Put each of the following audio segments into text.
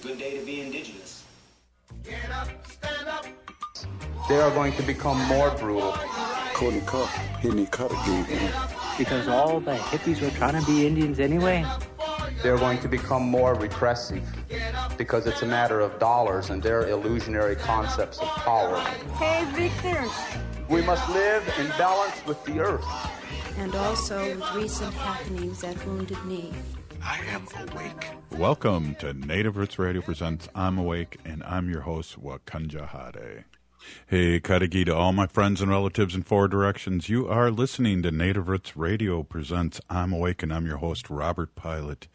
good day to be indigenous. Get up, stand up. They are going to become more brutal. Cody Cup, hitting the cut again. Because all the hippies were trying to be Indians anyway. They're going to become more repressive because it's a matter of dollars and their illusionary concepts of power. Hey, Victor. We must live in balance with the earth. And also with recent happenings at Wounded Knee. I am awake. Welcome to Native Roots Radio presents I'm Awake, and I'm your host, Wakan. Hey, Kadagi to all my friends and relatives in four directions. You are listening to Native Roots Radio presents I'm Awake, and I'm your host, Robert Pilot.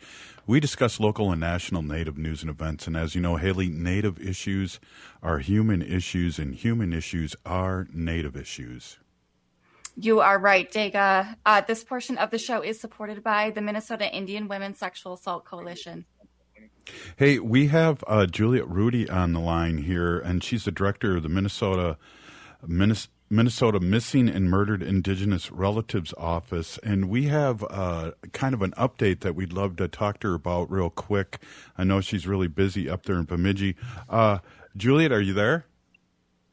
We discuss local and national Native news and events, and as you know, Haley, Native issues are human issues, and human issues are Native issues. You are right, Dega. This portion of the show is supported by the Minnesota Indian Women's Sexual Assault Coalition. Hey, we have Juliet Rudie on the line here, and she's the director of the Minnesota Missing and Murdered Indigenous Relatives Office, and we have kind of an update that we'd love to talk to her about real quick. I know she's really busy up there in Bemidji. Juliet, are you there?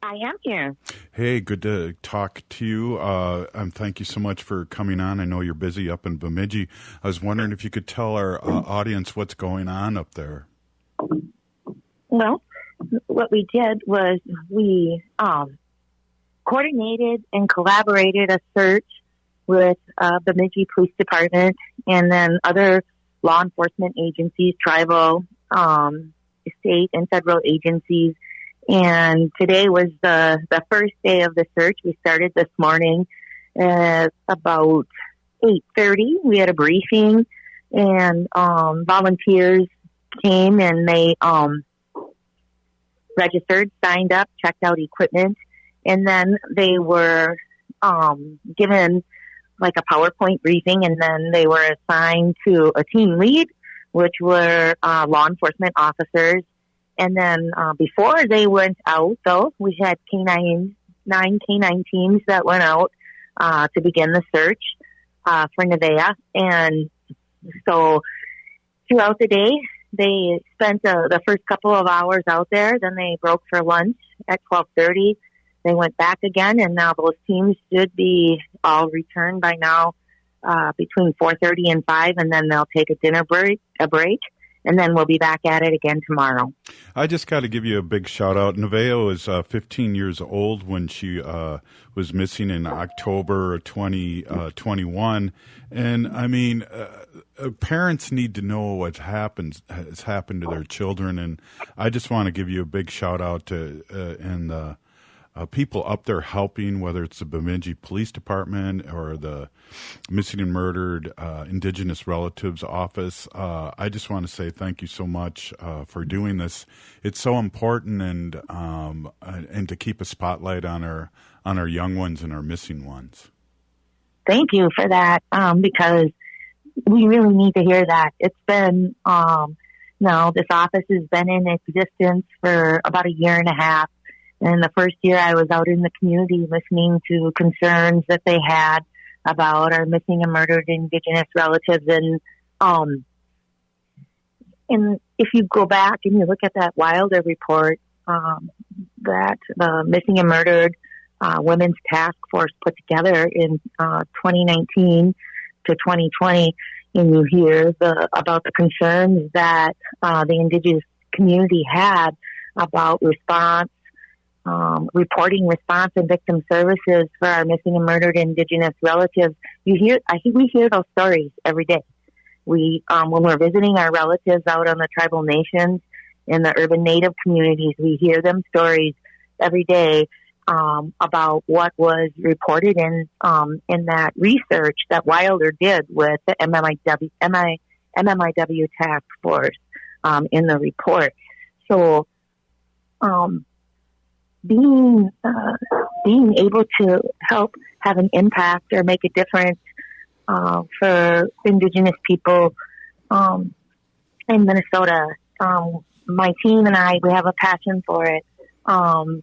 I am here. Hey, good to talk to you. And thank you so much for coming on. I know you're busy up in Bemidji. I was wondering if you could tell our audience what's going on up there. Well, what we did was we coordinated and collaborated a search with Bemidji Police Department and then other law enforcement agencies, tribal, state, and federal agencies. And today was the first day of the search. We started this morning at about 8:30. We had a briefing, and volunteers came and they registered, signed up, checked out equipment, and then they were given like a PowerPoint briefing, and then they were assigned to a team lead, which were law enforcement officers. And then before they went out, though, we had nine canine teams that went out to begin the search for Nevaeh. And so throughout the day, they spent the first couple of hours out there. Then they broke for lunch at 12:30. They went back again, and now those teams should be all returned by now between 4:30 and 5, and then they'll take a dinner break. And then we'll be back at it again tomorrow. I just got to give you a big shout out. Nevaeh was 15 years old when she was missing in October 2021. And I mean, parents need to know what has happened to their children. And I just want to give you a big shout out to and people up there helping, whether it's the Bemidji Police Department or the Missing and Murdered Indigenous Relatives Office. I just want to say thank you so much for doing this. It's so important, and to keep a spotlight on our young ones and our missing ones. Thank you for that, because we really need to hear that. It's been this office has been in existence for about a year and a half. And the first year I was out in the community listening to concerns that they had about our missing and murdered Indigenous relatives. And if you go back and you look at that Wilder report that the Missing and Murdered Women's Task Force put together in 2019 to 2020, and you hear about the concerns that the Indigenous community had about reporting response and victim services for our missing and murdered Indigenous relatives. I think we hear those stories every day. When we're visiting our relatives out on the tribal nations in the urban Native communities, we hear them stories every day about what was reported in that research that Wilder did with the MMIW task force in the report. So, being able to help have an impact or make a difference for Indigenous people in Minnesota. My team and I, we have a passion for it. And,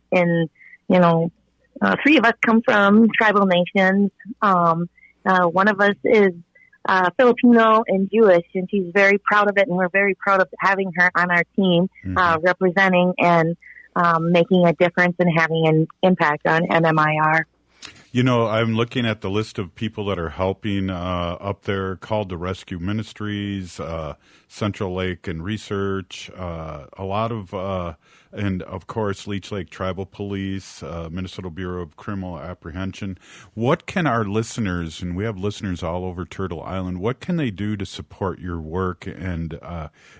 three of us come from tribal nations. One of us is Filipino and Jewish, and she's very proud of it, and we're very proud of having her on our team, representing and making a difference and having an impact on MMIR. You know, I'm looking at the list of people that are helping up there, Called to Rescue Ministries, Central Lake and Research, a lot of, and of course, Leech Lake Tribal Police, Minnesota Bureau of Criminal Apprehension. What can our listeners, and we have listeners all over Turtle Island, what can they do to support your work and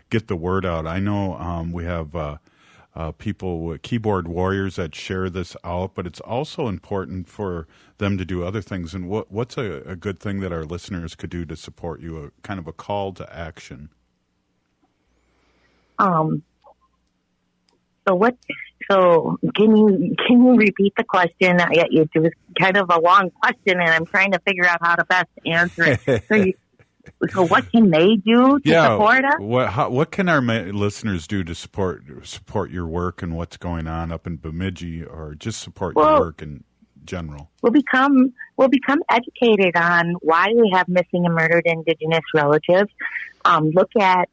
get the word out? I know we have people, keyboard warriors that share this out, but it's also important for them to do other things. And what's a good thing that our listeners could do to support you, a kind of a call to action? So can you repeat the question? It was kind of a long question, and I'm trying to figure out how to best answer it. So what can they do to support us? What can our listeners do to support your work and what's going on up in Bemidji, or just support your work in general? We'll become educated on why we have missing and murdered Indigenous relatives. Look at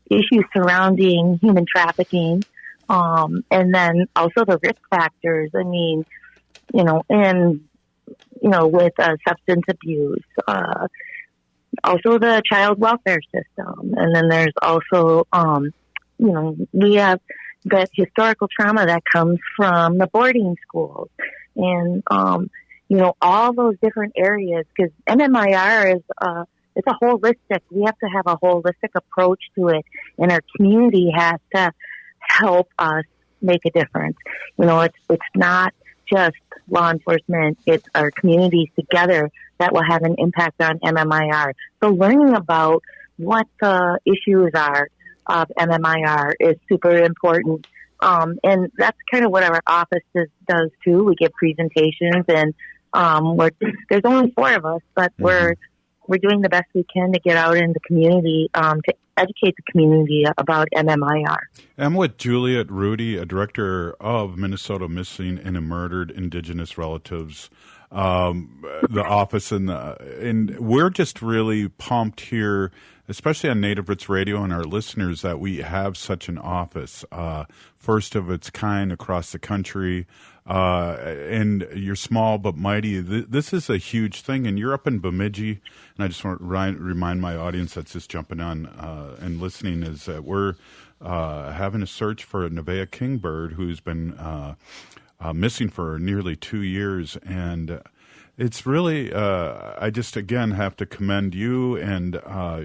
issues surrounding human trafficking, and then also the risk factors. I mean, with substance abuse. Also the child welfare system. And then there's also, we have that historical trauma that comes from the boarding schools and, all those different areas, because MMIR is, it's a holistic, we have to have a holistic approach to it, and our community has to help us make a difference. It's not just law enforcement, it's our communities together that will have an impact on MMIR. So learning about what the issues are of MMIR is super important. And that's kind of what our office does too. We give presentations, and there's only 4 of us, but we're doing the best we can to get out in the community, to educate the community about MMIR. I'm with Juliet Rudie, a director of Minnesota Missing and Murdered Indigenous Relatives, the office, and we're just really pumped here, especially on Native Roots Radio and our listeners, that we have such an office, first of its kind across the country. And you're small but mighty. This is a huge thing, and you're up in Bemidji. And I just want to remind my audience that's just jumping on and listening is that we're having a search for a Nevaeh Kingbird who's been missing for nearly 2 years, and it's really I just again have to commend you and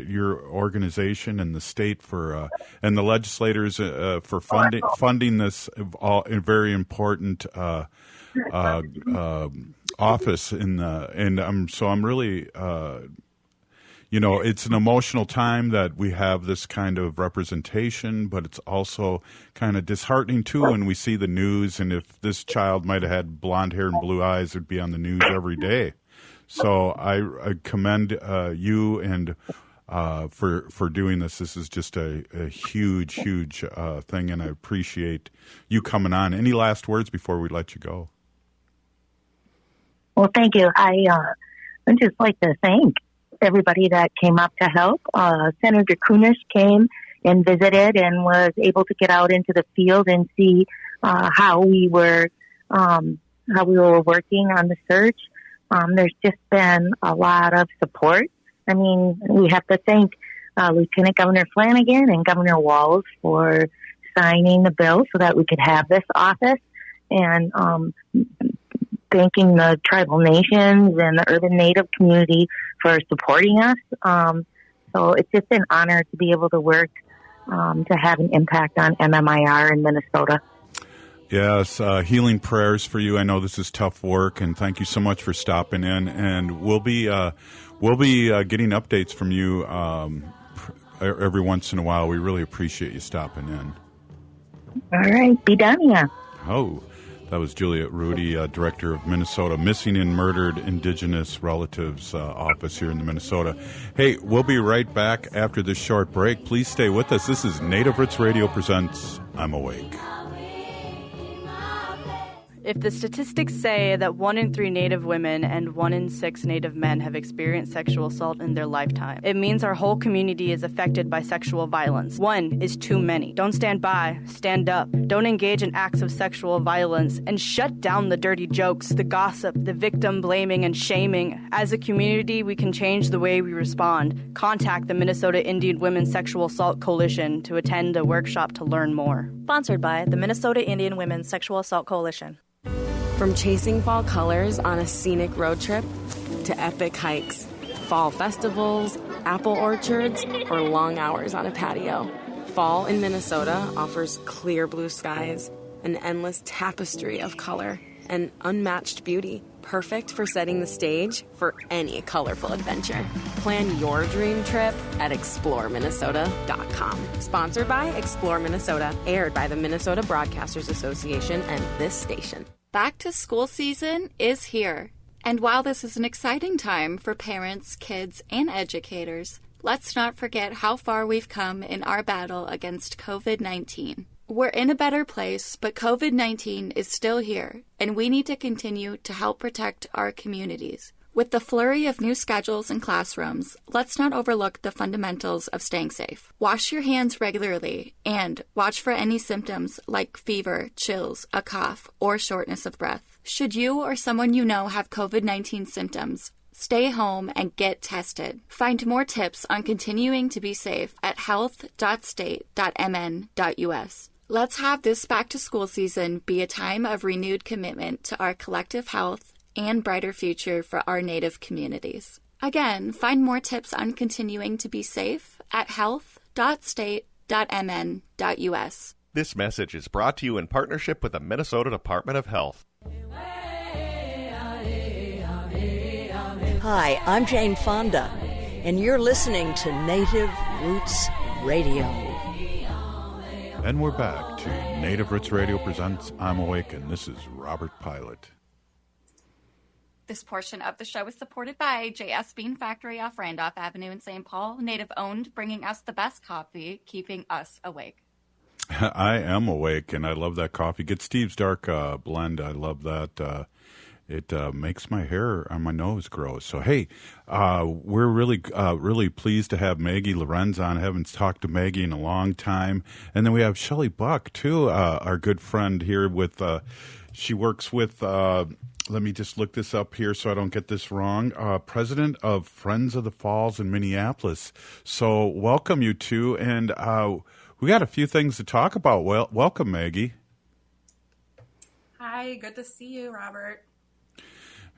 your organization and the state for and the legislators for funding this very important office I'm really it's an emotional time that we have this kind of representation, but it's also kind of disheartening too when we see the news. And if this child might have had blonde hair and blue eyes, it'd be on the news every day. So I commend you and for doing this. This is just a huge thing, and I appreciate you coming on. Any last words before we let you go? Well, thank you. I'd just like to thank everybody that came up to help. Senator Kunesh came and visited and was able to get out into the field and see how we were working on the search. There's just been a lot of support. I mean, we have to thank Lieutenant Governor Flanagan and Governor Walz for signing the bill so that we could have this office, and thanking the tribal nations and the urban Native community for supporting us. So it's just an honor to be able to work to have an impact on MMIR in Minnesota. Yes, healing prayers for you. I know this is tough work, and thank you so much for stopping in. And we'll be getting updates from you every once in a while. We really appreciate you stopping in. All right, be done here. Oh. That was Juliet Rudie, Director of Minnesota Missing and Murdered Indigenous Relatives Office here in Minnesota. Hey, we'll be right back after this short break. Please stay with us. This is Native Roots Radio presents I'm Awake. If the statistics say that 1 in 3 Native women and 1 in 6 Native men have experienced sexual assault in their lifetime, it means our whole community is affected by sexual violence. 1 is too many. Don't stand by, stand up. Don't engage in acts of sexual violence, and shut down the dirty jokes, the gossip, the victim blaming and shaming. As a community, we can change the way we respond. Contact the Minnesota Indian Women's Sexual Assault Coalition to attend a workshop to learn more. Sponsored by the Minnesota Indian Women's Sexual Assault Coalition. From chasing fall colors on a scenic road trip to epic hikes, fall festivals, apple orchards, or long hours on a patio, fall in Minnesota offers clear blue skies, an endless tapestry of color, and unmatched beauty, perfect for setting the stage for any colorful adventure. Plan your dream trip at exploreminnesota.com. Sponsored by Explore Minnesota, aired by the Minnesota Broadcasters Association and this station. Back to school season is here. And while this is an exciting time for parents, kids, and educators, let's not forget how far we've come in our battle against COVID-19. We're in a better place, but COVID-19 is still here, and we need to continue to help protect our communities. With the flurry of new schedules and classrooms, let's not overlook the fundamentals of staying safe. Wash your hands regularly and watch for any symptoms like fever, chills, a cough, or shortness of breath. Should you or someone you know have COVID-19 symptoms, stay home and get tested. Find more tips on continuing to be safe at health.state.mn.us. Let's have this back-to-school season be a time of renewed commitment to our collective health and brighter future for our Native communities. Again, find more tips on continuing to be safe at health.state.mn.us. This message is brought to you in partnership with the Minnesota Department of Health. Hi, I'm Jane Fonda, and you're listening to Native Roots Radio. And we're back to Native Roots Radio presents I'm Awake, and this is Robert Pilot. This portion of the show is supported by JS Bean Factory off Randolph Avenue in St. Paul, Native owned, bringing us the best coffee, keeping us awake. I am awake, and I love that coffee. Get Steve's Dark Blend. I love that. It makes my hair on my nose grow. So, hey, we're really pleased to have Maggie Lorenz on. I haven't talked to Maggie in a long time. And then we have Shelley Buck, too, our good friend here with, she works with, let me just look this up here so I don't get this wrong, president of Friends of the Falls in Minneapolis. So, welcome, you two. And we got a few things to talk about. Well, welcome, Maggie. Hi, good to see you, Robert.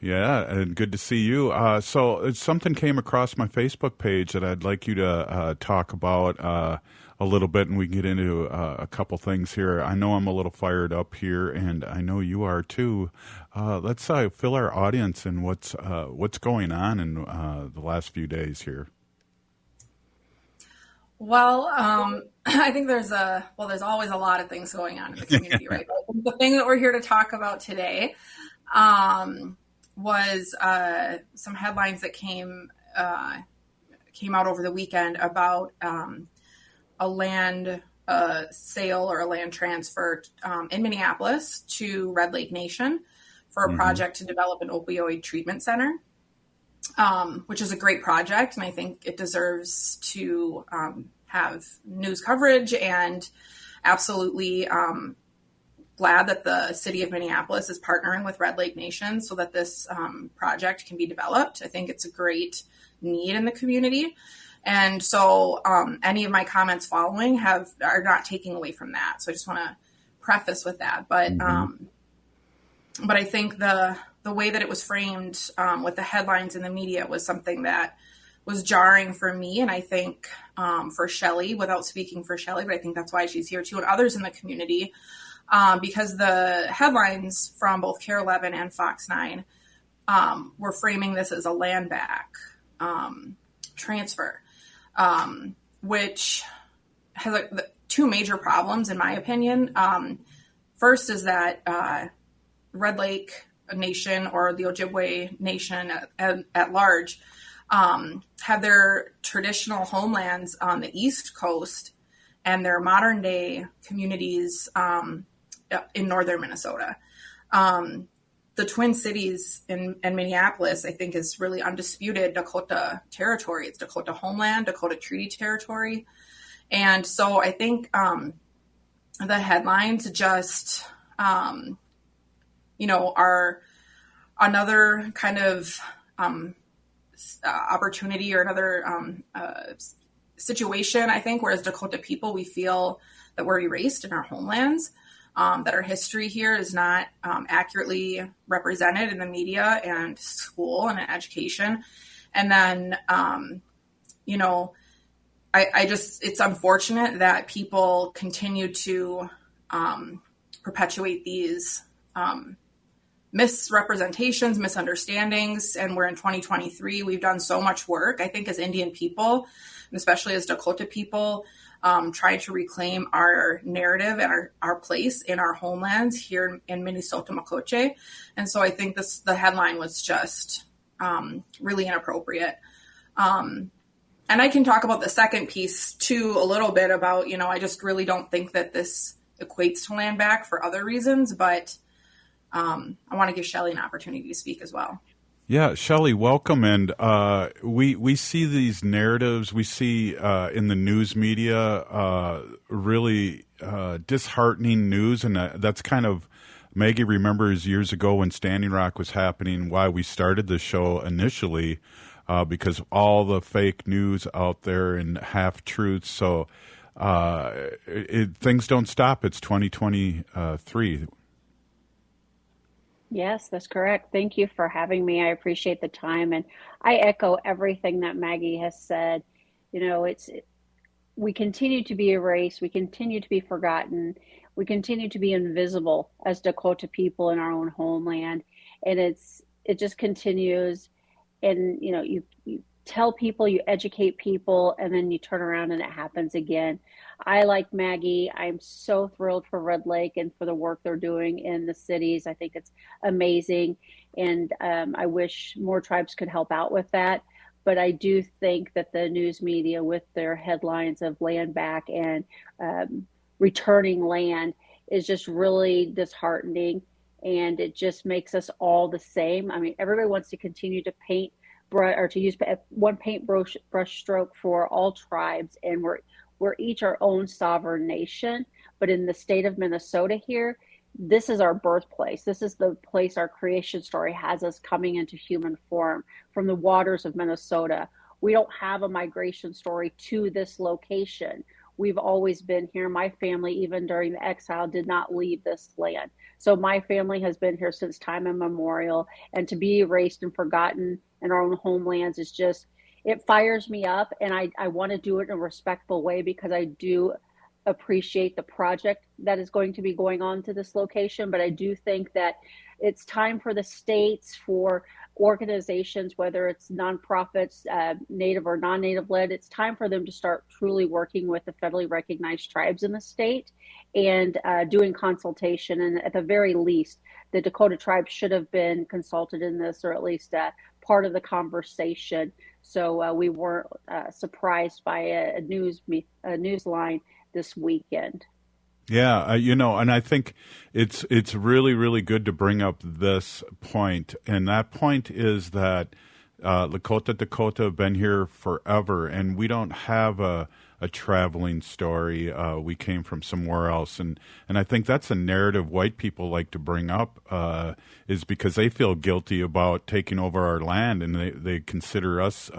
Yeah, and good to see you. So something came across my Facebook page that I'd like you to talk about a little bit, and we can get into a couple things here. I know I'm a little fired up here, and I know you are too. Let's fill our audience in what's going on in the last few days here. Well, I think there's always a lot of things going on in the community, right? The thing that we're here to talk about today was some headlines that came out over the weekend about a land sale or a land transfer in Minneapolis to Red Lake Nation for a project to develop an opioid treatment center, which is a great project, and I think it deserves to have news coverage, and absolutely glad that the city of Minneapolis is partnering with Red Lake Nation so that this project can be developed. I think it's a great need in the community. And so any of my comments following are not taking away from that. So I just want to preface with that. But I think the way that it was framed with the headlines in the media was something that was jarring for me. And I think for Shelley, without speaking for Shelley, but I think that's why she's here too, and others in the community, because the headlines from both KARE 11 and Fox 9 were framing this as a land back transfer, which has two major problems, in my opinion. First is that Red Lake Nation, or the Ojibwe Nation at large, have their traditional homelands on the East Coast and their modern day communities in northern Minnesota. The Twin Cities in Minneapolis, I think, is really undisputed Dakota territory. It's Dakota homeland, Dakota Treaty territory. And so I think the headlines just, are another kind of opportunity or another situation, I think, whereas Dakota people, we feel that we're erased in our homelands, that our history here is not accurately represented in the media and school and in education. And then, it's unfortunate that people continue to perpetuate these misrepresentations, misunderstandings, and we're in 2023. We've done so much work, I think, as Indian people, and especially as Dakota people, trying to reclaim our narrative and our place in our homelands here in Minnesota, Makoche. And so I think the headline was just really inappropriate. And I can talk about the second piece too a little bit about, I just really don't think that this equates to land back for other reasons, but I want to give Shelley an opportunity to speak as well. Yeah, Shelley, welcome. And we see these narratives, we see in the news media really disheartening news. And that's kind of, Maggie remembers years ago when Standing Rock was happening, why we started the show initially, because all the fake news out there and half-truths. So things don't stop. It's 2023. Yes, that's correct. Thank you for having me. I appreciate the time, and I echo everything that Maggie has said. We continue to be erased, we continue to be forgotten, we continue to be invisible as Dakota people in our own homeland, and it just continues. And you tell people, you educate people, and then you turn around and it happens again. I, like Maggie, I'm so thrilled for Red Lake and for the work they're doing in the cities. I think it's amazing. And I wish more tribes could help out with that. But I do think that the news media, with their headlines of land back and returning land, is just really disheartening. And it just makes us all the same. I mean, everybody wants to continue to paint or to use one paintbrush stroke for all tribes. And we're each our own sovereign nation. But in the state of Minnesota here, this is our birthplace. This is the place our creation story has us coming into human form from the waters of Minnesota. We don't have a migration story to this location. We've always been here. My family, even during the exile, did not leave this land. So my family has been here since time immemorial. And to be erased and forgotten in our own homelands is just, it fires me up. And I want to do it in a respectful way, because I do appreciate the project that is going to be going on to this location. But I do think that it's time for the states, for organizations, whether it's nonprofits, native or non-native led, it's time for them to start truly working with the federally recognized tribes in the state and doing consultation. And at the very least, the Dakota tribes should have been consulted in this, or at least part of the conversation. So we weren't surprised by a news line this weekend. Yeah, and I think it's really, really good to bring up this point. And that point is that Lakota Dakota have been here forever, and we don't have a traveling story. We came from somewhere else. And I think that's a narrative white people like to bring up, is because they feel guilty about taking over our land, and they consider us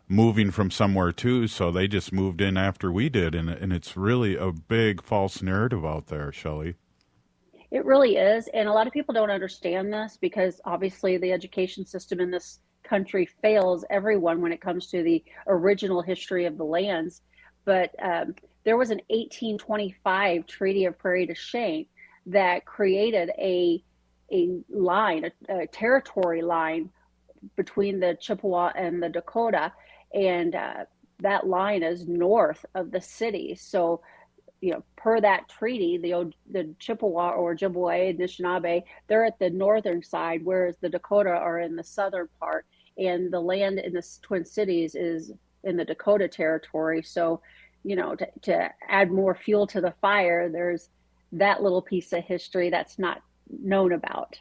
moving from somewhere too, so they just moved in after we did, and it's really a big false narrative out there, Shelley. It really is, and a lot of people don't understand this, because obviously the education system in this country fails everyone when it comes to the original history of the lands. But there was an 1825 Treaty of Prairie du Chien that created a line, a territory line between the Chippewa and the Dakota. And that line is north of the city. So, per that treaty, the Chippewa or Ojibwe, Anishinaabe, they're at the northern side, whereas the Dakota are in the southern part. And the land in the Twin Cities is in the Dakota territory. So, to add more fuel to the fire, there's that little piece of history that's not known about.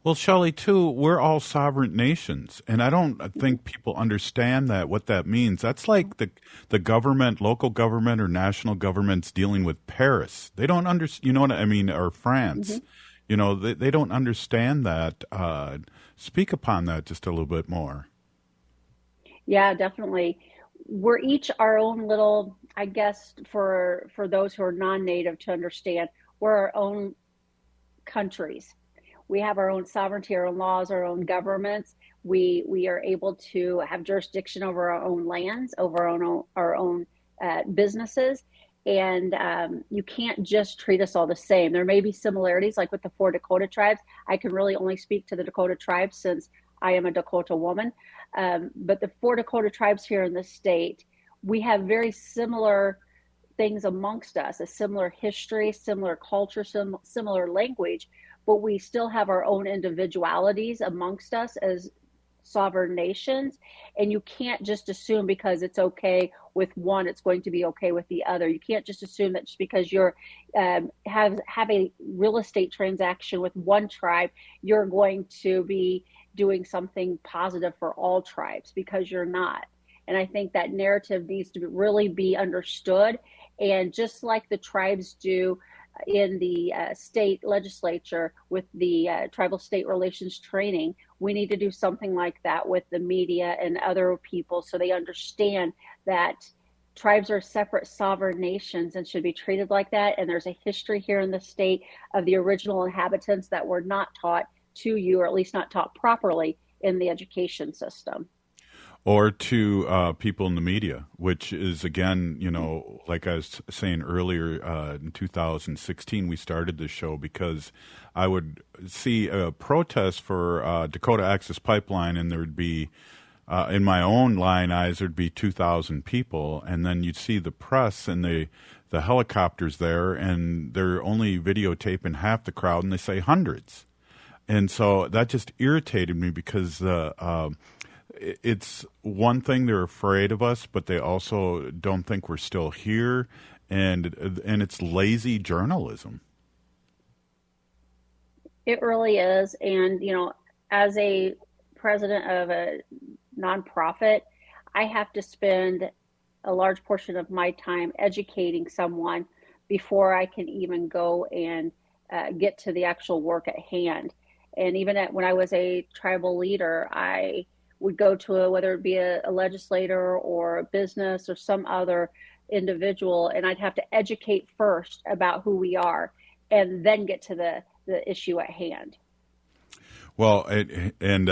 Well, Shelley, too, we're all sovereign nations, and I don't think people understand what that means. That's like the government, local government or national governments dealing with Paris. They don't understand, you know what I mean, or France. Mm-hmm. You know, they don't understand that. Speak upon that just a little bit more. Yeah, definitely. We're each our own little, I guess, for those who are non-native to understand, we're our own countries. We have our own sovereignty, our own laws, our own governments. We are able to have jurisdiction over our own lands, over our own businesses. And you can't just treat us all the same. There may be similarities, like with the 4 Dakota tribes. I can really only speak to the Dakota tribes since I am a Dakota woman. But the 4 Dakota tribes here in the state, we have very similar things amongst us, a similar history, similar culture, similar language, but we still have our own individualities amongst us as sovereign nations. And you can't just assume because it's okay with one, it's going to be okay with the other. You can't just assume that just because you're have a real estate transaction with one tribe, you're going to be doing something positive for all tribes, because you're not. And I think that narrative needs to really be understood. And just like the tribes do in the state legislature with the tribal state relations training, we need to do something like that with the media and other people, so they understand that tribes are separate sovereign nations and should be treated like that. And there's a history here in the state of the original inhabitants that were not taught to you, or at least not taught properly in the education system. Or to people in the media, which is, again, you know, like I was saying earlier, in 2016, we started this show because I would see a protest for Dakota Access Pipeline, and there would be, in my own line eyes, there'd be 2,000 people, and then you'd see the press and the helicopters there, and they're only videotaping half the crowd, and they say hundreds. And so that just irritated me because it's one thing, they're afraid of us, but they also don't think we're still here, and it's lazy journalism. It really is. And, you know, as a president of a nonprofit, I have to spend a large portion of my time educating someone before I can even go and get to the actual work at hand. And even when I was a tribal leader, I would go to whether it be a legislator or a business or some other individual, and I'd have to educate first about who we are and then get to the issue at hand. Well, and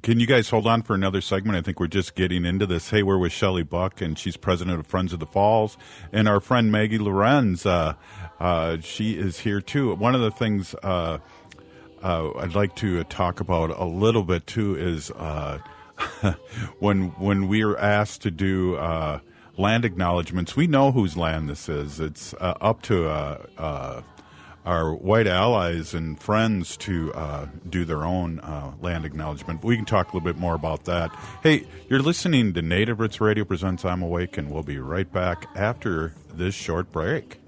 can you guys hold on for another segment? I think we're just getting into this. Hey, we're with Shelley Buck, and she's president of Friends of the Falls, and our friend Maggie Lorenz, she is here too. One of the things I'd like to talk about a little bit too is when we are asked to do land acknowledgments, we know whose land this is. It's up to our white allies and friends to do their own land acknowledgement. We can talk a little bit more about that. Hey, you're listening to Native Roots Radio presents I'm Awake, and we'll be right back after this short break.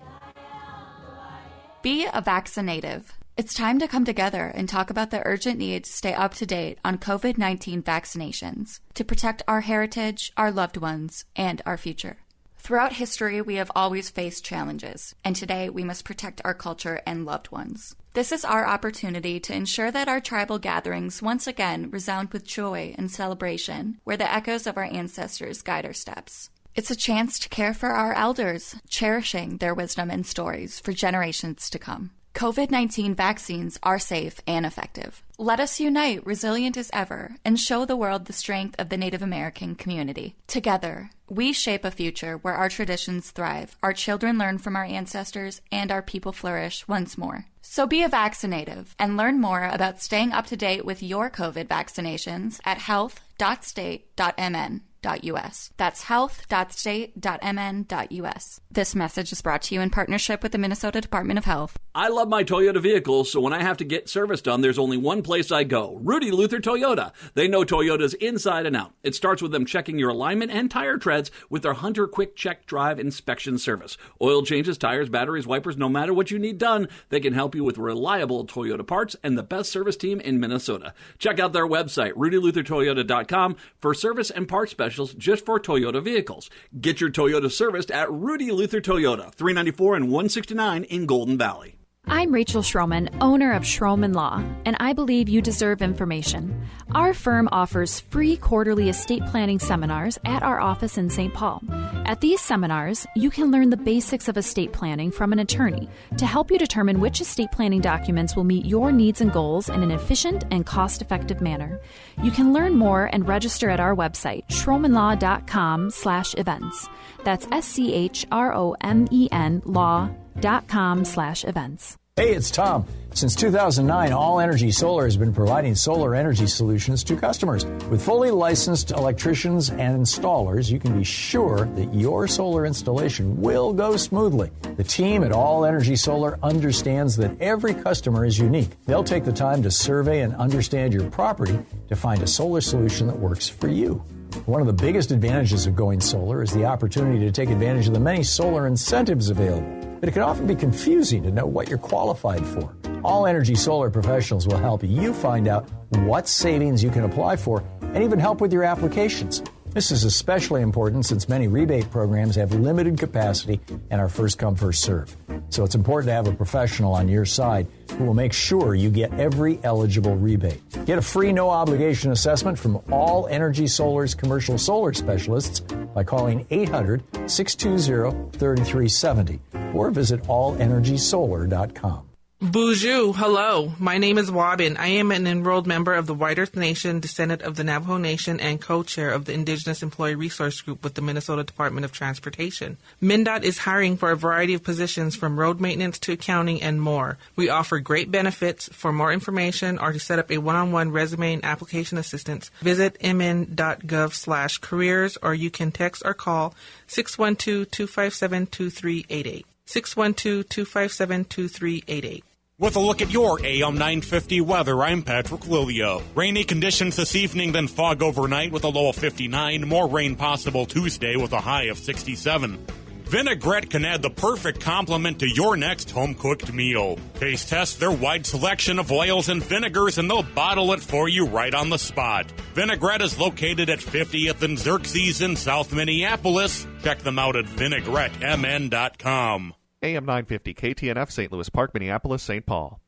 Be a vaccinative. It's time to come together and talk about the urgent need to stay up to date on COVID-19 vaccinations to protect our heritage, our loved ones, and our future. Throughout history, we have always faced challenges, and today we must protect our culture and loved ones. This is our opportunity to ensure that our tribal gatherings once again resound with joy and celebration, where the echoes of our ancestors guide our steps. It's a chance to care for our elders, cherishing their wisdom and stories for generations to come. COVID-19 vaccines are safe and effective. Let us unite, resilient as ever, and show the world the strength of the Native American community. Together, we shape a future where our traditions thrive, our children learn from our ancestors, and our people flourish once more. So be a vaccinative and learn more about staying up to date with your COVID vaccinations at health.state.mn. health.state.mn.us. That's health.state.mn.us. This message is brought to you in partnership with the Minnesota Department of Health. I love my Toyota vehicles, so when I have to get service done, there's only one place I go. Rudie Luther Toyota. They know Toyotas inside and out. It starts with them checking your alignment and tire treads with their Hunter Quick Check Drive inspection service. Oil changes, tires, batteries, wipers, no matter what you need done, they can help you with reliable Toyota parts and the best service team in Minnesota. Check out their website, RudieLutherToyota.com, for service and parts specials just for Toyota vehicles. Get your Toyota serviced at Rudie Luther Toyota, 394 and 169 in Golden Valley. I'm Rachel Schroman, owner of Schroman Law, and I believe you deserve information. Our firm offers free quarterly estate planning seminars at our office in St. Paul. At these seminars, you can learn the basics of estate planning from an attorney to help you determine which estate planning documents will meet your needs and goals in an efficient and cost-effective manner. You can learn more and register at our website, schromenlaw.com/events. That's SCHROMEN law.com/events. Hey, it's Tom. Since 2009, All Energy Solar has been providing solar energy solutions to customers. With fully licensed electricians and installers, you can be sure that your solar installation will go smoothly. The team at All Energy Solar understands that every customer is unique. They'll take the time to survey and understand your property to find a solar solution that works for you. One of the biggest advantages of going solar is the opportunity to take advantage of the many solar incentives available. But it can often be confusing to know what you're qualified for. All Energy Solar professionals will help you find out what savings you can apply for and even help with your applications. This is especially important since many rebate programs have limited capacity and are first come, first serve. So it's important to have a professional on your side who will make sure you get every eligible rebate. Get a free no-obligation assessment from All Energy Solar's commercial solar specialists by calling 800-620-3370 or visit allenergysolar.com. Bonjour, hello. My name is Wabin. I am an enrolled member of the White Earth Nation, descendant of the Navajo Nation, and co-chair of the Indigenous Employee Resource Group with the Minnesota Department of Transportation. MnDOT is hiring for a variety of positions from road maintenance to accounting and more. We offer great benefits. For more information or to set up a one-on-one resume and application assistance, visit mn.gov/careers, or you can text or call 612-257-2388. 612-257-2388. With a look at your AM 950 weather, I'm Patrick Lilio. Rainy conditions this evening, then fog overnight with a low of 59. More rain possible Tuesday with a high of 67. Vinaigrette can add the perfect complement to your next home-cooked meal. Taste test their wide selection of oils and vinegars, and they'll bottle it for you right on the spot. Vinaigrette is located at 50th and Xerxes in South Minneapolis. Check them out at vinaigrettemn.com. AM 950 KTNF, St. Louis Park, Minneapolis, St. Paul.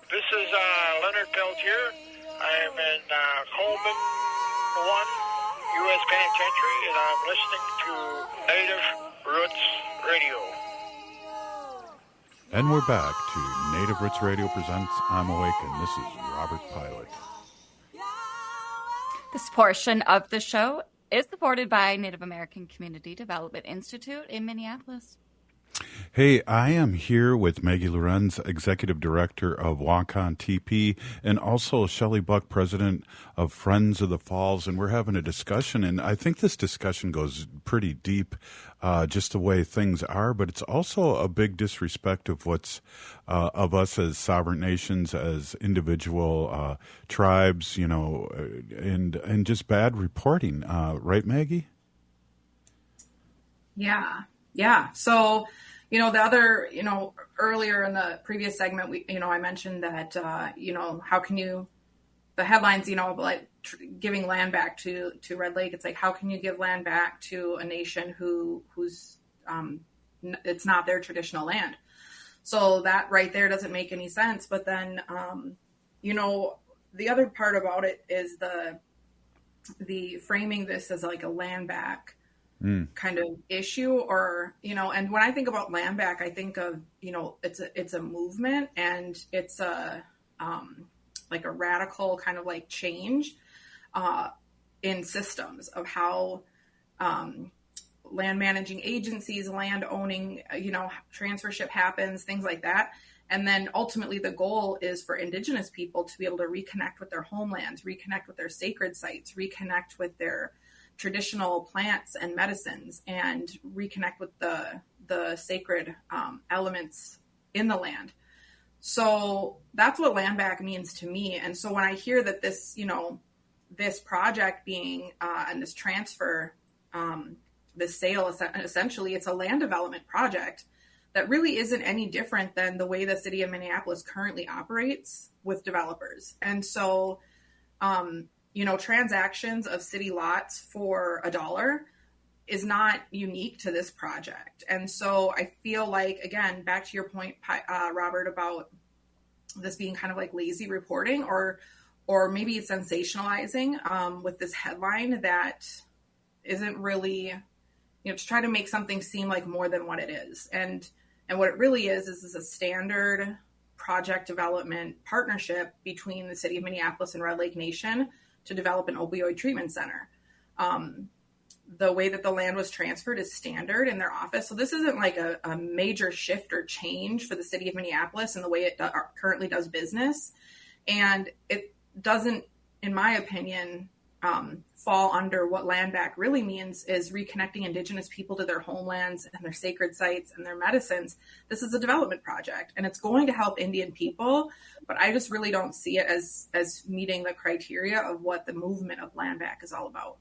This is Leonard Peltier. I am in Coleman 1, U.S. Penitentiary, and I'm listening to Native Roots Radio. And we're back to Native Roots Radio presents I'm Awake, and this is Robert Pilot. This portion of the show is supported by Native American Community Development Institute in Minneapolis. Hey, I am here with Maggie Lorenz, Executive Director of Wakan Tipi, and also Shelley Buck, President of Friends of the Falls, and we're having a discussion, and I think this discussion goes pretty deep, just the way things are, but it's also a big disrespect of what's of us as sovereign nations, as individual tribes, you know, and just bad reporting, right, Maggie? Yeah. So, you know, the other, you know, earlier in the previous segment, I mentioned that, how can you, the headlines, like giving land back to Red Lake. It's like, how can you give land back to a nation who's it's not their traditional land? So that right there doesn't make any sense. But then, the other part about it is the framing this as like a land back kind of issue, or, and when I think about land back, I think of, it's a movement, and it's like a radical kind of like change in systems of how land managing agencies, land owning, transfership happens, things like that. And then ultimately the goal is for Indigenous people to be able to reconnect with their homelands, reconnect with their sacred sites, reconnect with their traditional plants and medicines, and reconnect with the sacred elements in the land. So that's what land back means to me. And so when I hear that this, this project being and this transfer, this sale, essentially it's a land development project that really isn't any different than the way the city of Minneapolis currently operates with developers. And so, transactions of city lots for $1 is not unique to this project. And so I feel like, again, back to your point, Robert, about this being kind of like lazy reporting or maybe sensationalizing with this headline that isn't really, to try to make something seem like more than what it is. And what it really is a standard project development partnership between the city of Minneapolis and Red Lake Nation to develop an opioid treatment center. The way that the land was transferred is standard in their office. So this isn't like a major shift or change for the city of Minneapolis in the way it currently does business. And it doesn't, in my opinion, fall under what land back really means is reconnecting Indigenous people to their homelands and their sacred sites and their medicines. This is a development project and it's going to help Indian people, but I just really don't see it as meeting the criteria of what the movement of land back is all about.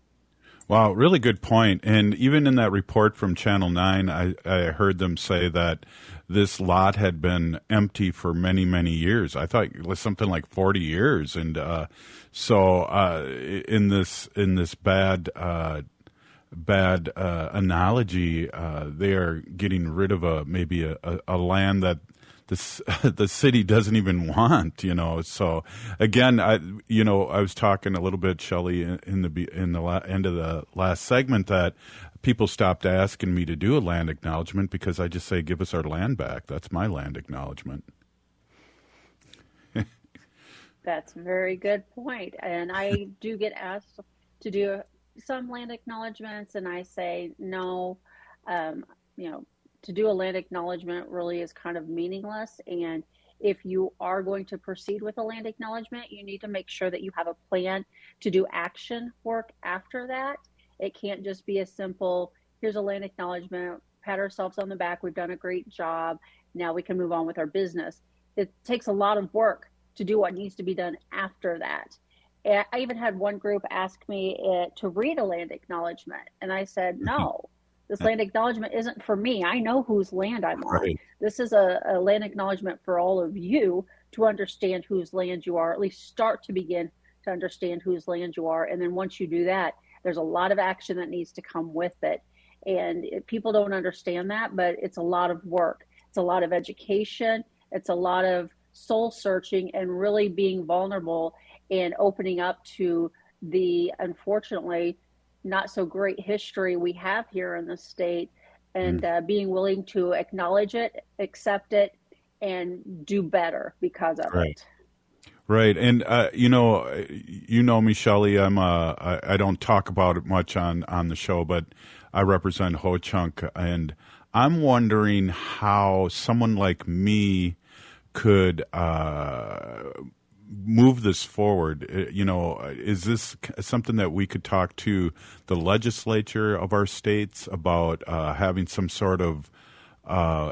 Wow, really good point. And even in that report from Channel 9, I heard them say that this lot had been empty for many, many years. I thought it was something like 40 years. And so in this bad analogy, they are getting rid of maybe a land that the city doesn't even want, So again, I was talking a little bit, Shelley, in the end of the last segment that people stopped asking me to do a land acknowledgement because I just say, give us our land back. That's my land acknowledgement. That's a very good point. And I do get asked to do some land acknowledgements, and I say no. To do a land acknowledgement really is kind of meaningless. And if you are going to proceed with a land acknowledgement, you need to make sure that you have a plan to do action work after that. It can't just be a simple, here's a land acknowledgement, pat ourselves on the back, we've done a great job, now we can move on with our business. It takes a lot of work to do what needs to be done after that. I even had one group ask me to read a land acknowledgement, and I said, no. This land acknowledgement isn't for me. I know whose land I'm on. Right. This is a land acknowledgement for all of you to understand whose land you are, at least start to begin to understand whose land you are. And then once you do that, there's a lot of action that needs to come with it. And people don't understand that, but it's a lot of work. It's a lot of education. It's a lot of soul searching and really being vulnerable and opening up to the, unfortunately, not so great history we have here in the state, and being willing to acknowledge it, accept it, and do better because of it. Right. And, you know me, Shelley, I don't talk about it much on the show, but I represent Ho-Chunk, and I'm wondering how someone like me could move this forward. Is this something that we could talk to the legislature of our states about having some sort of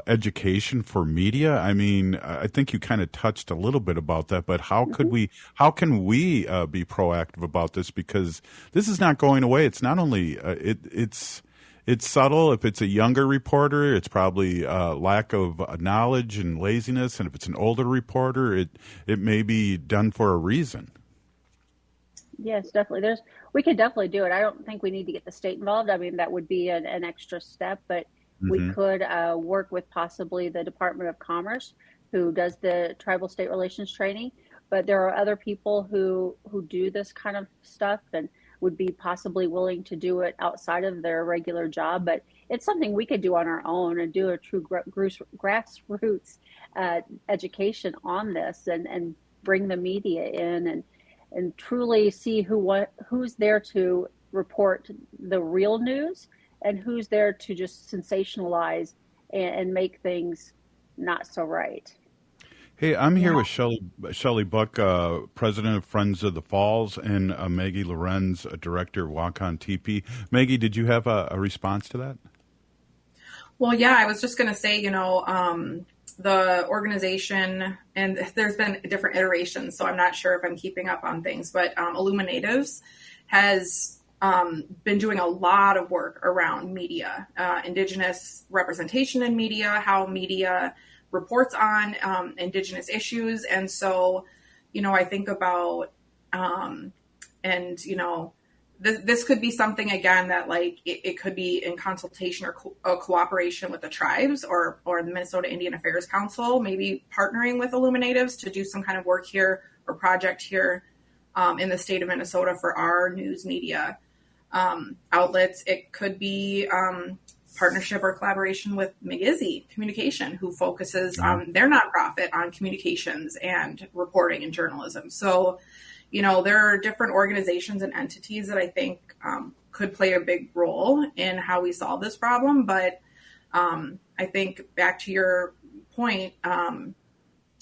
education for media? I mean, I think you kind of touched a little bit about that, but how can we be proactive about this? Because this is not going away. It's not only it's subtle. If it's a younger reporter, it's probably lack of knowledge and laziness. And if it's an older reporter, it may be done for a reason. Yes, definitely. We could definitely do it. I don't think we need to get the state involved. I mean, that would be an extra step, but we could work with possibly the Department of Commerce, who does the tribal state relations training. But there are other people who do this kind of stuff and would be possibly willing to do it outside of their regular job. But it's something we could do on our own and do a true grassroots education on this and bring the media in and truly see who's there to report the real news and who's there to just sensationalize and make things not so right. Hey, I'm here with Shelley Buck, president of Friends of the Falls, and Maggie Lorenz, director of Wakan Tipi. Maggie, did you have a response to that? Well, yeah, I was just going to say, the organization, and there's been different iterations, so I'm not sure if I'm keeping up on things, but Illuminatives has been doing a lot of work around media, Indigenous representation in media, how media reports on Indigenous issues. And so, I think about, this could be something, again, that like it could be in consultation or cooperation with the tribes or the Minnesota Indian Affairs Council, maybe partnering with Illuminatives to do some kind of work here or project here in the state of Minnesota for our news media outlets. It could be partnership or collaboration with Maggie Communication, who focuses on their nonprofit on communications and reporting and journalism. So, there are different organizations and entities that I think could play a big role in how we solve this problem. But I think back to your point,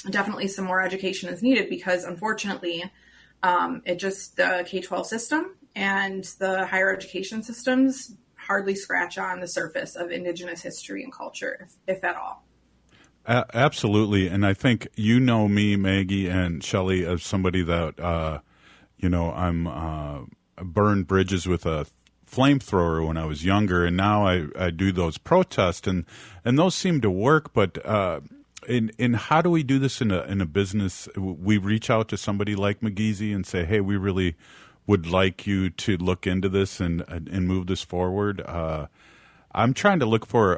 definitely some more education is needed because unfortunately, the K-12 system and the higher education systems hardly scratch on the surface of Indigenous history and culture, if at all. Absolutely. And I think me, Maggie, and Shelley, as somebody that, I'm burned bridges with a flamethrower when I was younger, and now I do those protests, and those seem to work. But in how do we do this in a business? We reach out to somebody like Maggie and say, hey, we really would like you to look into this and move this forward. I'm trying to look for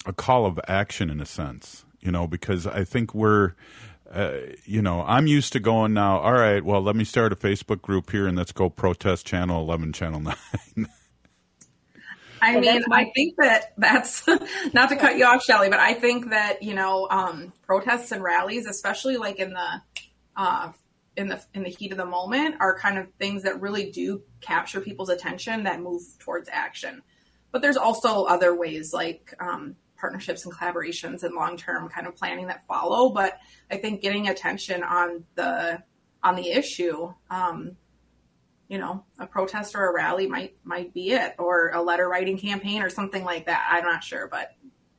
a call of action in a sense, because I think we're, I'm used to going now, all right, well, let me start a Facebook group here and let's go protest Channel 11, Channel 9. I think that's not to cut you off, Shelley, but I think that, protests and rallies, especially like in the heat of the moment, are kind of things that really do capture people's attention that move towards action. But there's also other ways like partnerships and collaborations and long-term kind of planning that follow. But I think getting attention on the issue, a protest or a rally might be it, or a letter writing campaign or something like that. I'm not sure, but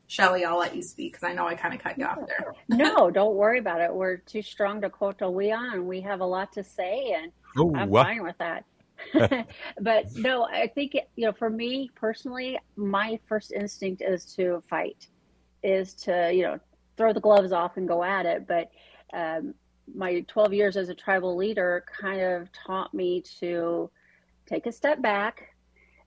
Shelley, I'll let you speak because I know I kind of cut you off there. No, don't worry about it. We're too strong to quote Weon, and we have a lot to say, and I'm fine with that. But no, I think, for me personally, my first instinct is to fight, is to, throw the gloves off and go at it. But my 12 years as a tribal leader kind of taught me to take a step back,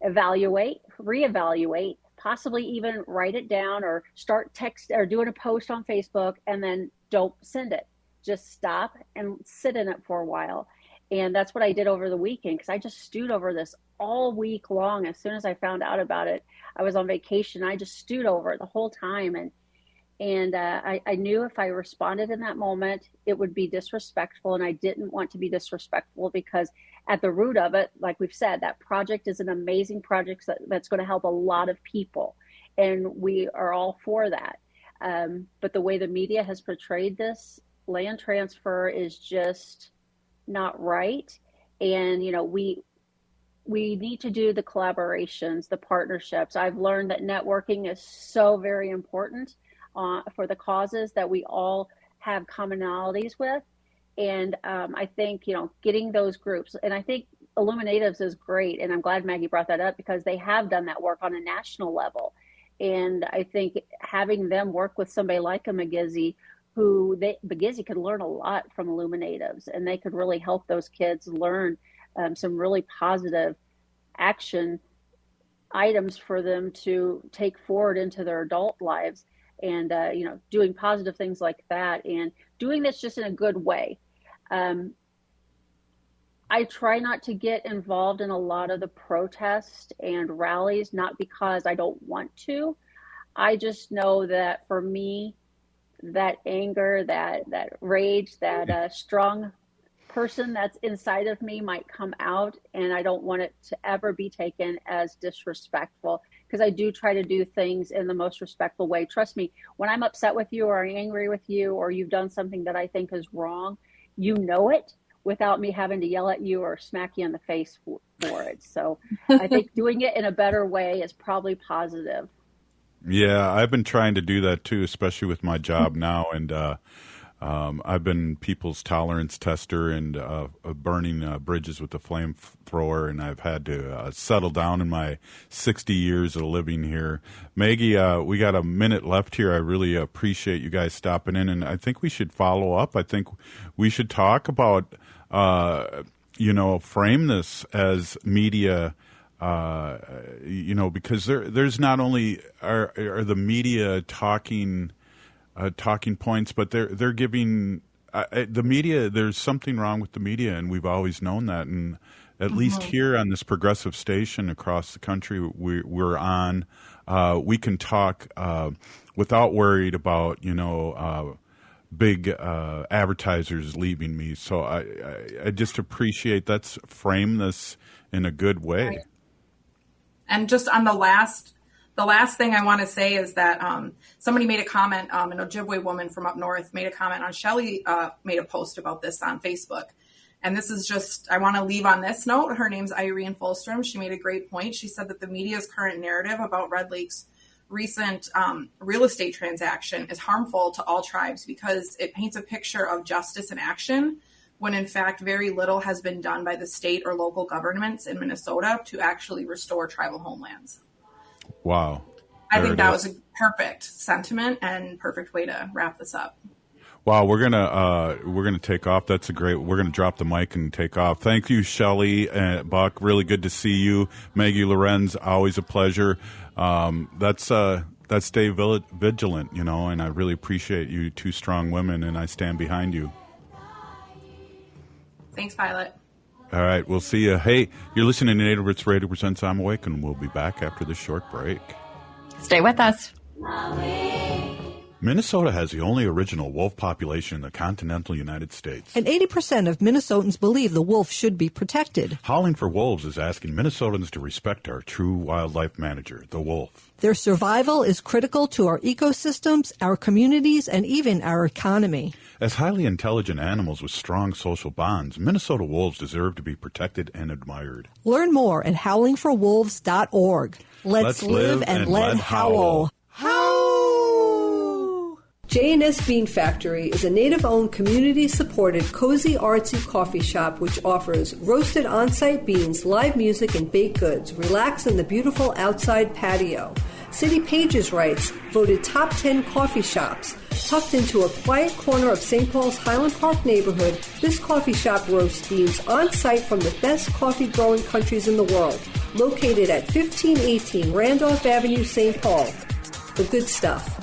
evaluate, reevaluate, possibly even write it down or start text or doing a post on Facebook, and then don't send it. Just stop and sit in it for a while. And that's what I did over the weekend, because I just stewed over this all week long. As soon as I found out about it, I was on vacation. I just stewed over it the whole time. And I knew if I responded in that moment, it would be disrespectful. And I didn't want to be disrespectful, because at the root of it, like we've said, that project is an amazing project that's going to help a lot of people. And we are all for that. But the way the media has portrayed this land transfer is just not right. And, we need to do the collaborations, the partnerships. I've learned that networking is so very important for the causes that we all have commonalities with. And I think, getting those groups, and I think Illuminatives is great. And I'm glad Maggie brought that up, because they have done that work on a national level. And I think having them work with somebody like a Maggie, Maggie could learn a lot from Illuminatives, and they could really help those kids learn some really positive action items for them to take forward into their adult lives. And, doing positive things like that, and doing this just in a good way. I try not to get involved in a lot of the protests and rallies, not because I don't want to. I just know that for me, that anger, that rage, that strong person that's inside of me might come out, and I don't want it to ever be taken as disrespectful, because I do try to do things in the most respectful way. Trust me, when I'm upset with you or angry with you, or you've done something that I think is wrong, you know it without me having to yell at you or smack you in the face for it. So I think doing it in a better way is probably positive. Yeah, I've been trying to do that too, especially with my job now. And I've been people's tolerance tester and burning bridges with the flamethrower, and I've had to settle down in my 60 years of living here. Maggie, we got a minute left here. I really appreciate you guys stopping in, and I think we should follow up. I think we should talk about, frame this as media. Because there's not only are the media talking points, but they're giving the media. There's something wrong with the media, and we've always known that. And at least here on this progressive station across the country we're on, we can talk without worried about big advertisers leaving me. So I just appreciate that's frame this in a good way. Right. And just on the last thing I want to say is that somebody made a comment, an Ojibwe woman from up north made a comment on Shelley, made a post about this on Facebook. And this is just, I want to leave on this note. Her name's Irene Fulstrom. She made a great point. She said that the media's current narrative about Red Lake's recent real estate transaction is harmful to all tribes because it paints a picture of justice in action, when in fact very little has been done by the state or local governments in Minnesota to actually restore tribal homelands. Wow. I think that was a perfect sentiment and perfect way to wrap this up. Wow, we're gonna take off. We're gonna drop the mic and take off. Thank you, Shelley and Buck. Really good to see you. Maggie, Lorenz, always a pleasure. That's stay vigilant, and I really appreciate you two strong women, and I stand behind you. Thanks, Pilot. All right, we'll see you. Hey, you're listening to Native Roots Radio Presents I'm Awake, and we'll be back after this short break. Stay with us. Minnesota has the only original wolf population in the continental United States. And 80% of Minnesotans believe the wolf should be protected. Howling for Wolves is asking Minnesotans to respect our true wildlife manager, the wolf. Their survival is critical to our ecosystems, our communities, and even our economy. As highly intelligent animals with strong social bonds, Minnesota wolves deserve to be protected and admired. Learn more at howlingforwolves.org. Let's live and let howl. J&S Bean Factory is a Native-owned, community-supported, cozy, artsy coffee shop which offers roasted on-site beans, live music, and baked goods. Relax in the beautiful outside patio. City Pages writes, voted top 10 coffee shops. Tucked into a quiet corner of St. Paul's Highland Park neighborhood, this coffee shop roasts beans on-site from the best coffee-growing countries in the world. Located at 1518 Randolph Avenue, St. Paul. The good stuff.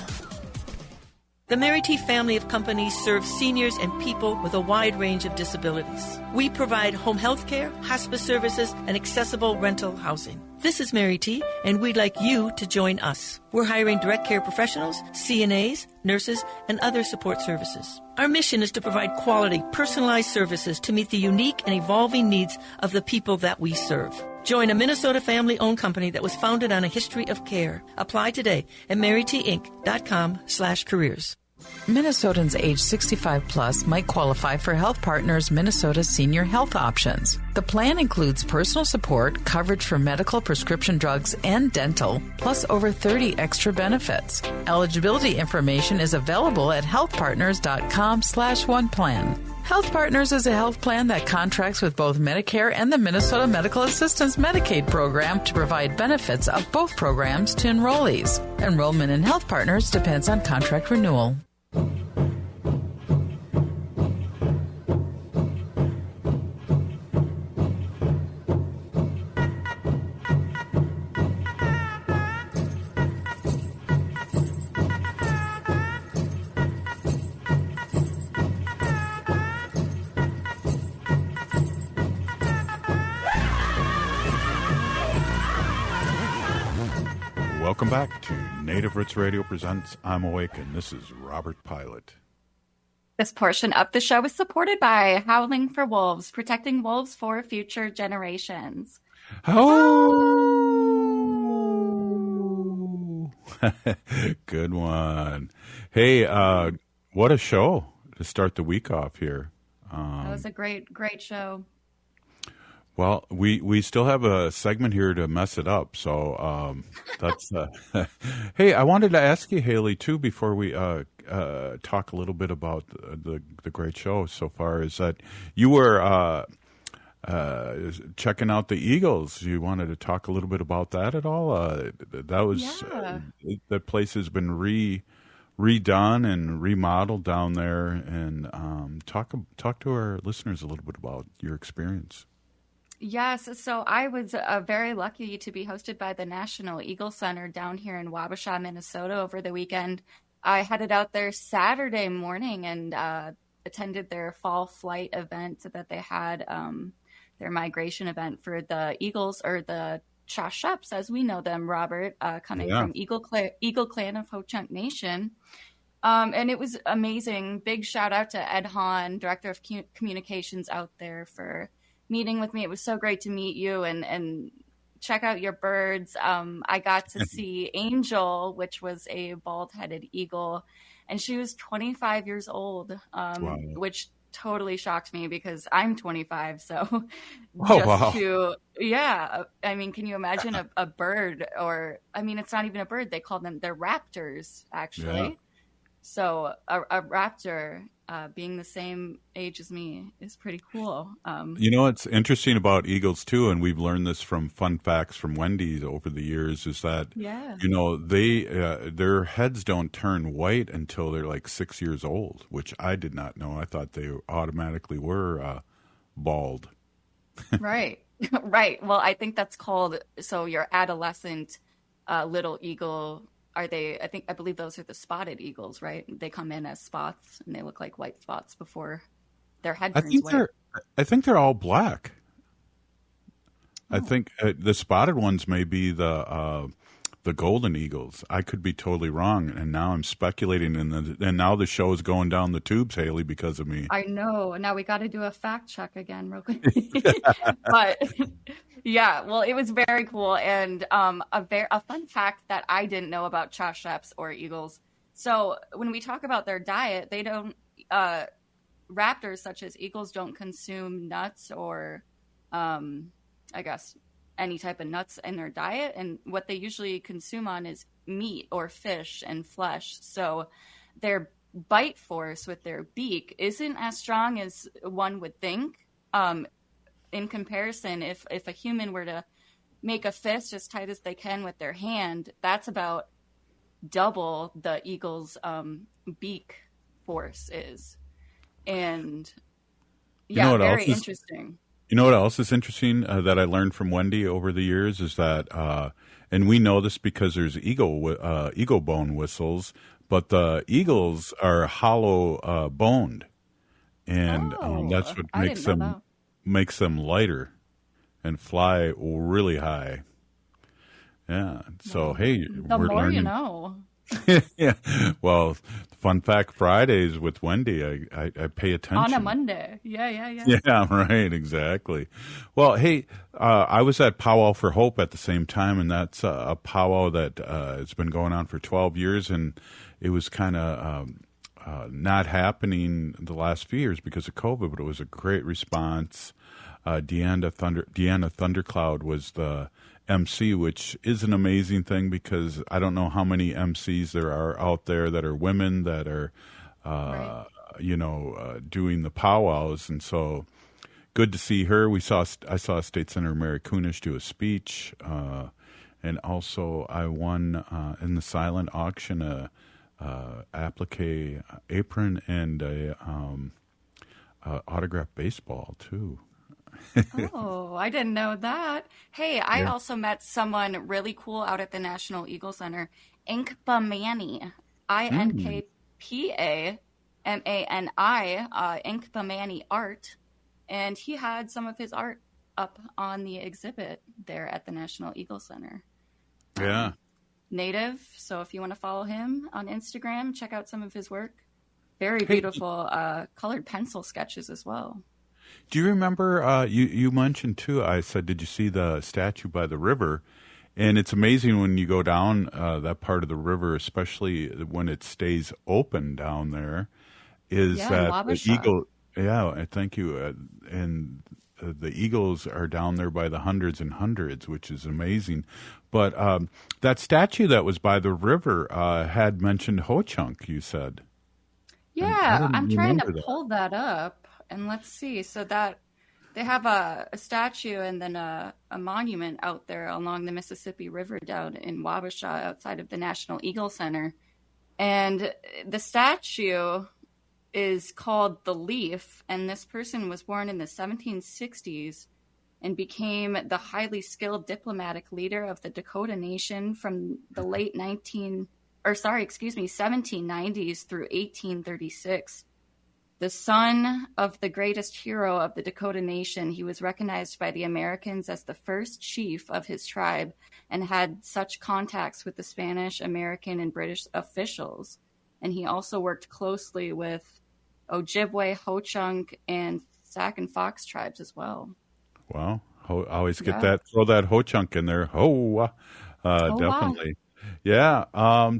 The Merity family of companies serves seniors and people with a wide range of disabilities. We provide home health care, hospice services, and accessible rental housing. This is Merity, and we'd like you to join us. We're hiring direct care professionals, CNAs, nurses, and other support services. Our mission is to provide quality, personalized services to meet the unique and evolving needs of the people that we serve. Join a Minnesota family-owned company that was founded on a history of care. Apply today at MerityInc.com/careers. Minnesotans age 65 plus might qualify for Health Partners Minnesota Senior Health Options. The plan includes personal support, coverage for medical, prescription drugs, and dental, plus over 30 extra benefits. Eligibility information is available at healthpartners.com/oneplan. Health Partners is a health plan that contracts with both Medicare and the Minnesota Medical Assistance Medicaid program to provide benefits of both programs to enrollees. Enrollment in Health Partners depends on contract renewal. Welcome back to Native Roots Radio Presents I'm Awake, and this is Robert Pilot. This portion of the show is supported by Howling for Wolves, protecting wolves for future generations. Oh, good one. Hey, what a show to start the week off here. That was a great show. Well, we still have a segment here to mess it up, so that's. Hey, I wanted to ask you, Haley, too, before we talk a little bit about the great show so far. Is that you were checking out the Eagles? You wanted to talk a little bit about that at all? That was that place has been redone and remodeled down there, and talk to our listeners a little bit about your experience. Yes, so I was very lucky to be hosted by the National Eagle Center down here in Wabasha, Minnesota over the weekend. I headed out there Saturday morning and attended their fall flight event that they had, their migration event for the Eagles, or the Chashups, as we know them, Robert, coming from Eagle Clan of Ho-Chunk Nation. And it was amazing. Big shout out to Ed Hahn, Director of Communications out there, for meeting with me. It was so great to meet you and check out your birds. I got to see Angel, which was a bald-headed eagle, and she was 25 years old, which totally shocked me because I'm 25. So I mean, can you imagine a bird, or, I mean, it's not even a bird. They call them, they're raptors, actually. Yeah. So a raptor being the same age as me is pretty cool. You know, what's interesting about eagles too, and we've learned this from fun facts from Wendy over the years, is that you know, they their heads don't turn white until they're like 6 years old, which I did not know. I thought they automatically were bald. Right. Well, I think that's called, so your adolescent little eagle. I believe those are the spotted eagles, right? They come in as spots and they look like white spots before their head turns white. I think they're all black. I think the spotted ones may be the golden eagles. I could be totally wrong, and now I'm speculating, and now the show is going down the tubes, Haley, because of me. I know. Now we got to do a fact check again real quick. But yeah, well, it was very cool, and a fun fact that I didn't know about Chashups or eagles. So when we talk about their diet, they don't. Raptors, such as eagles, don't consume nuts or, I guess, any type of nuts in their diet, and what they usually consume on is meat or fish and flesh. So their bite force with their beak isn't as strong as one would think. In comparison, if a human were to make a fist as tight as they can with their hand, that's about double the eagle's beak force is. And yeah, very interesting. You know what else is interesting that I learned from Wendy over the years is that, and we know this because there's eagle bone whistles, but the eagles are hollow boned, and that's what makes them lighter and fly really high. Yeah. So hey, the more learning. You know. Yeah. Well, Fun Fact Fridays with Wendy, I pay attention. On a Monday. Yeah. Yeah, right, exactly. Well, hey, I was at Powwow for Hope at the same time, and that's a powwow that has been going on for 12 years, and it was kind of not happening the last few years because of COVID, but it was a great response. Deanna Thundercloud was the MC, which is an amazing thing because I don't know how many MCs there are out there that are women that are, doing the powwows, and so good to see her. I saw State Senator Mary Kunesh do a speech, and also I won in the silent auction a applique apron and a autographed baseball too. Oh, I didn't know that. Hey, I also met someone really cool out at the National Eagle Center, Inkpamani, INKPAMANI, Inkpamani Art, and he had some of his art up on the exhibit there at the National Eagle Center. Yeah. Native, so if you want to follow him on Instagram, check out some of his work. Very beautiful colored pencil sketches as well. Do you remember, you mentioned too, I said, did you see the statue by the river? And it's amazing when you go down that part of the river, especially when it stays open down there, is that the eagle, thank you. And the eagles are down there by the hundreds and hundreds, which is amazing. But that statue that was by the river had mentioned Ho-Chunk, you said. Yeah, I'm trying to pull that up, and let's see. So that they have a statue and then a monument out there along the Mississippi River down in Wabasha outside of the National Eagle Center. And the statue is called The Leaf, and this person was born in the 1760s and became the highly skilled diplomatic leader of the Dakota Nation from the late 1790s through 1836. The son of the greatest hero of the Dakota Nation, he was recognized by the Americans as the first chief of his tribe and had such contacts with the Spanish, American, and British officials. And he also worked closely with Ojibwe, Ho-Chunk, and Sac and Fox tribes as well. Wow. Always get that, throw that Ho-Chunk in there. Definitely. Wow. Yeah.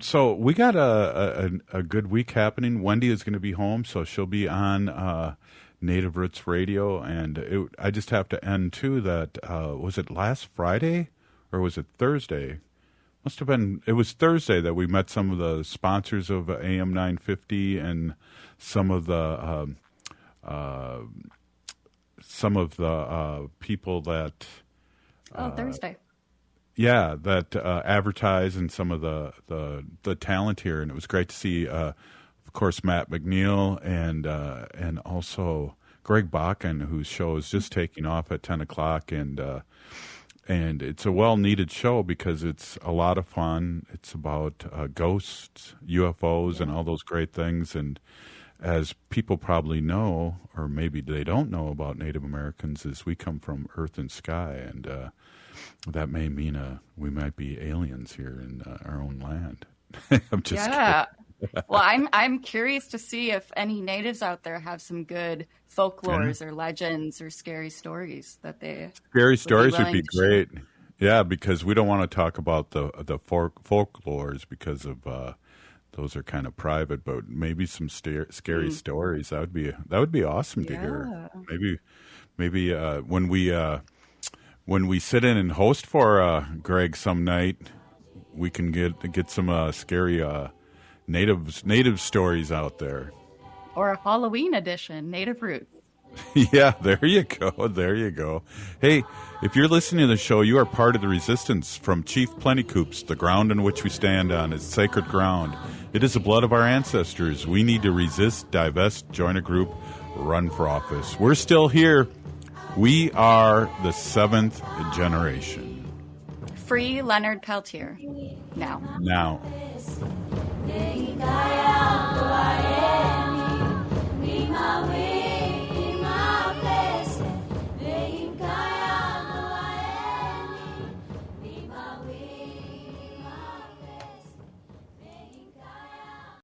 So we got a good week happening. Wendy is going to be home, so she'll be on Native Roots Radio. And I just have to end, too, that was it last Friday or was it Thursday? Must have been. It was Thursday that we met some of the sponsors of AM 950 and some of the people that. Thursday. Yeah, that advertise and some of the talent here, and it was great to see, of course, Matt McNeil and also Greg Wakan, whose show is just taking off at 10 o'clock, and it's a well-needed show because it's a lot of fun. It's about ghosts, UFOs, and all those great things, and as people probably know, or maybe they don't know about Native Americans, is we come from earth and sky, and that may mean we might be aliens here in our own land. I'm just kidding. Well, I'm curious to see if any natives out there have some good folklores or legends or scary stories that they. Scary stories would be great. Yeah, because we don't want to talk about the folklores because of those are kind of private. But maybe some scary stories that would be awesome to hear. Maybe when we sit in and host for Greg some night, we can get some scary native stories out there. Or a Halloween edition, Native Roots. Yeah, there you go. Hey, if you're listening to the show, you are part of the resistance from Chief Plentycoops. The ground on which we stand on is sacred ground. It is the blood of our ancestors. We need to resist, divest, join a group, run for office. We're still here. We are the 7th generation. Free Leonard Peltier. Now.